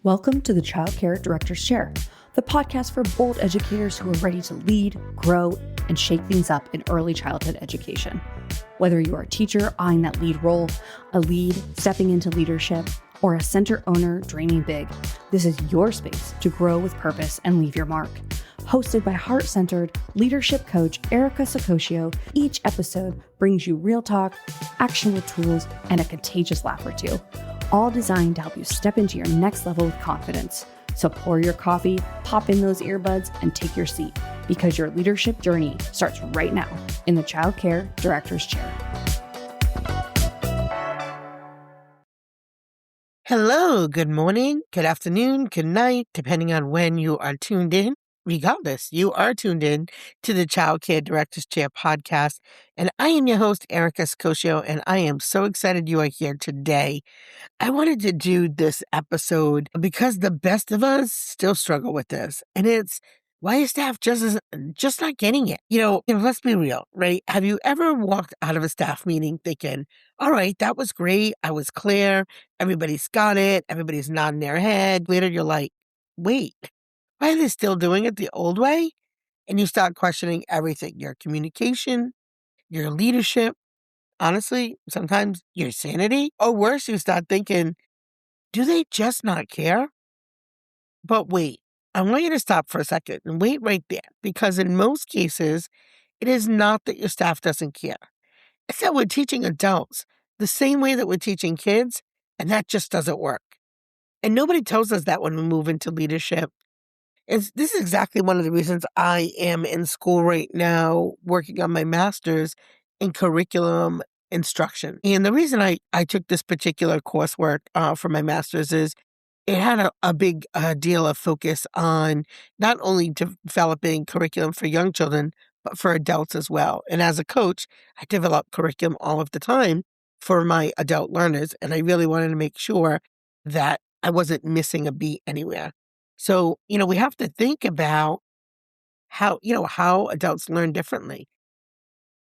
Welcome to the Childcare Director's Chair, the podcast for bold educators who are ready to lead, grow, and shake things up in early childhood education. Whether you are a teacher eyeing that lead role, a lead stepping into leadership, or a center owner dreaming big, this is your space to grow with purpose and leave your mark. Hosted by heart-centered leadership coach Erica Sacosio, each episode brings you real talk, actionable tools, and a contagious laugh or two, all designed to help you step into your next level with confidence. So pour your coffee, pop in those earbuds, and take your seat, because your leadership journey starts right now in the Childcare Director's Chair. Hello, good morning, good afternoon, good night, depending on when you are tuned in. Regardless, you are tuned in to the Childcare Director's Chair podcast, and I am your host, Erica Sacosio, and I am so excited you are here today. I wanted to do this episode because the best of us still struggle with this, and it's why is staff just not getting it? Let's be real, right? Have you ever walked out of a staff meeting thinking, all right, that was great, I was clear, everybody's got it, everybody's nodding their head. Later, you're like, wait, why are they still doing it the old way? And you start questioning everything, your communication, your leadership, honestly, sometimes your sanity. Or worse, you start thinking, do they just not care? But wait, I want you to stop for a second and wait right there, because in most cases, it is not that your staff doesn't care. It's that we're teaching adults the same way that we're teaching kids, and that just doesn't work. And nobody tells us that when we move into leadership. This is exactly one of the reasons I am in school right now working on my master's in curriculum instruction. And the reason I took this particular coursework for my master's is it had a big deal of focus on not only developing curriculum for young children, but for adults as well. And as a coach, I develop curriculum all of the time for my adult learners, and I really wanted to make sure that I wasn't missing a beat anywhere. So, we have to think about how adults learn differently.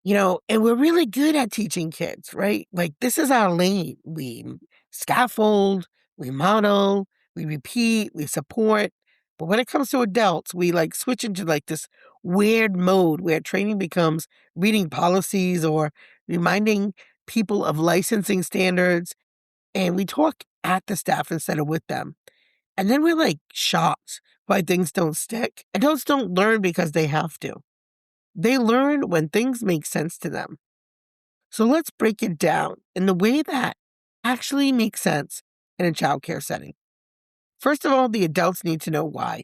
And we're really good at teaching kids, right? Like, this is our lane. We scaffold, we model, we repeat, we support. But when it comes to adults, we switch into this weird mode where training becomes reading policies or reminding people of licensing standards. And we talk at the staff instead of with them. And then we're shocked why things don't stick. Adults don't learn because they have to. They learn when things make sense to them. So let's break it down in the way that actually makes sense in a childcare setting. First of all, the adults need to know why.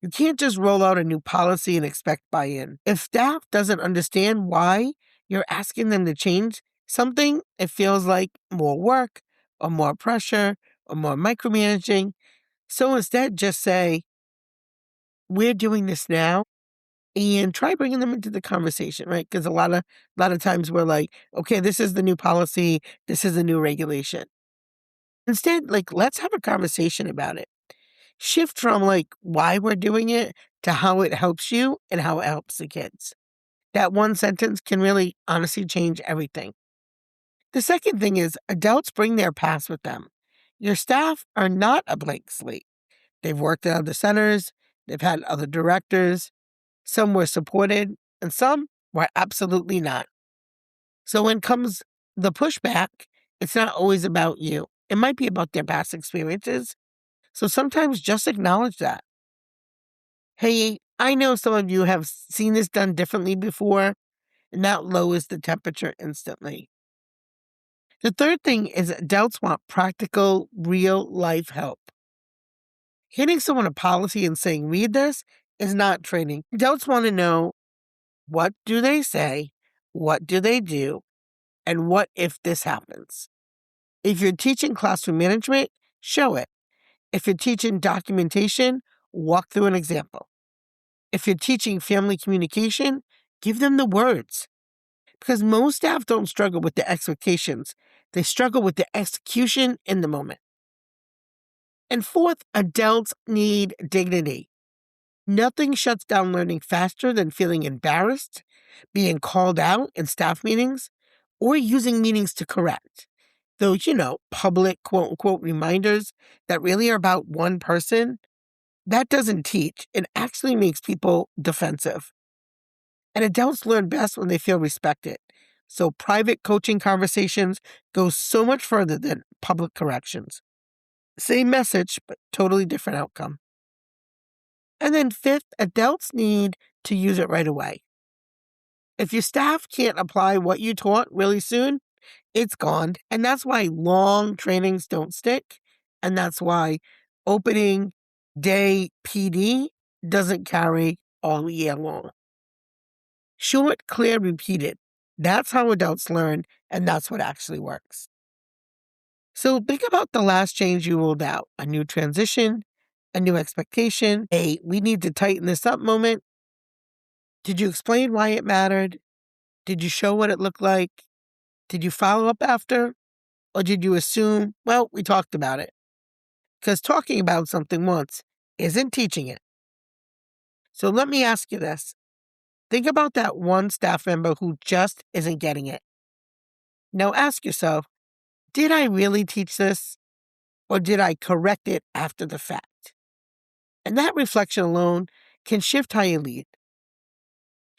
You can't just roll out a new policy and expect buy-in. If staff doesn't understand why you're asking them to change something, it feels like more work or more pressure or more micromanaging. So instead, just say, we're doing this now, and try bringing them into the conversation, right? Because a lot of times we're like, okay, this is the new policy, this is the new regulation. Instead, let's have a conversation about it. Shift from why we're doing it to how it helps you and how it helps the kids. That one sentence can really honestly change everything. The second thing is adults bring their past with them. Your staff are not a blank slate. They've worked at other centers, they've had other directors, some were supported, and some were absolutely not. So when comes the pushback, it's not always about you. It might be about their past experiences. So sometimes just acknowledge that. Hey, I know some of you have seen this done differently before, and that lowers the temperature instantly. The third thing is adults want practical, real-life help. Hitting someone a policy and saying, read this, is not training. Adults want to know, what do they say, what do they do, and what if this happens? If you're teaching classroom management, show it. If you're teaching documentation, walk through an example. If you're teaching family communication, give them the words. Because most staff don't struggle with the expectations. They struggle with the execution in the moment. And fourth, adults need dignity. Nothing shuts down learning faster than feeling embarrassed, being called out in staff meetings, or using meetings to correct. Those, public quote unquote reminders that really are about one person, that doesn't teach. It actually makes people defensive. And adults learn best when they feel respected. So private coaching conversations go so much further than public corrections. Same message, but totally different outcome. And then fifth, adults need to use it right away. If your staff can't apply what you taught really soon, it's gone. And that's why long trainings don't stick. And that's why opening day PD doesn't carry all year long. Short, clear, repeated. That's how adults learn, and that's what actually works. So think about the last change you rolled out, a new transition, a new expectation, a we need to tighten this up moment. Did you explain why it mattered? Did you show what it looked like? Did you follow up after? Or did you assume, well, we talked about it? Because talking about something once isn't teaching it. So let me ask you this. Think about that one staff member who just isn't getting it. Now ask yourself, did I really teach this? Or did I correct it after the fact? And that reflection alone can shift how you lead.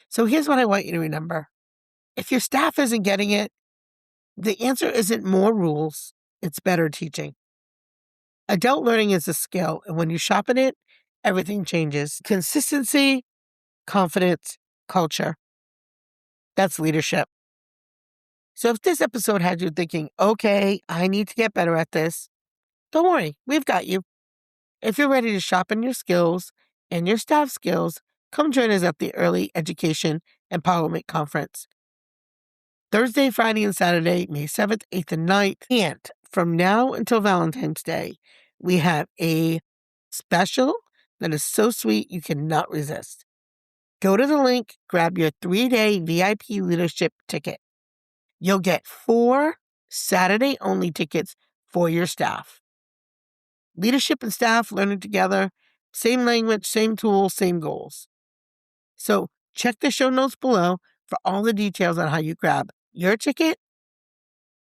So here's what I want you to remember. If your staff isn't getting it, the answer isn't more rules, it's better teaching. Adult learning is a skill, and when you sharpen it, everything changes. Consistency, confidence, culture. That's leadership. So if this episode had you thinking, okay, I need to get better at this, don't worry, we've got you. If you're ready to sharpen your skills and your staff skills, come join us at the Early Education Empowerment Conference. Thursday, Friday, and Saturday, May 7th, 8th, and 9th. And from now until Valentine's Day, we have a special that is so sweet you cannot resist. Go to the link, grab your 3-day VIP leadership ticket. You'll get 4 Saturday-only tickets for your staff. Leadership and staff learning together, same language, same tools, same goals. So check the show notes below for all the details on how you grab your ticket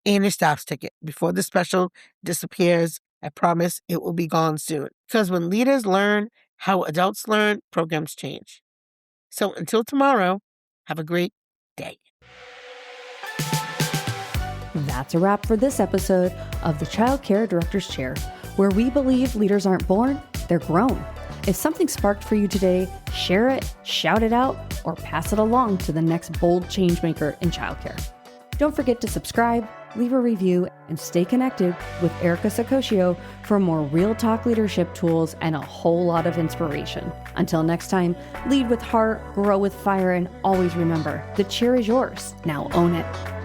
and your staff's ticket before the special disappears. I promise it will be gone soon. Because when leaders learn how adults learn, programs change. So until tomorrow, have a great day. That's a wrap for this episode of the Childcare Director's Chair, where we believe leaders aren't born, they're grown. If something sparked for you today, share it, shout it out, or pass it along to the next bold changemaker in childcare. Don't forget to subscribe, leave a review, and stay connected with Erica Sacosio for more real talk leadership tools and a whole lot of inspiration. Until next time, lead with heart, grow with fire, and always remember, the chair is yours. Now own it.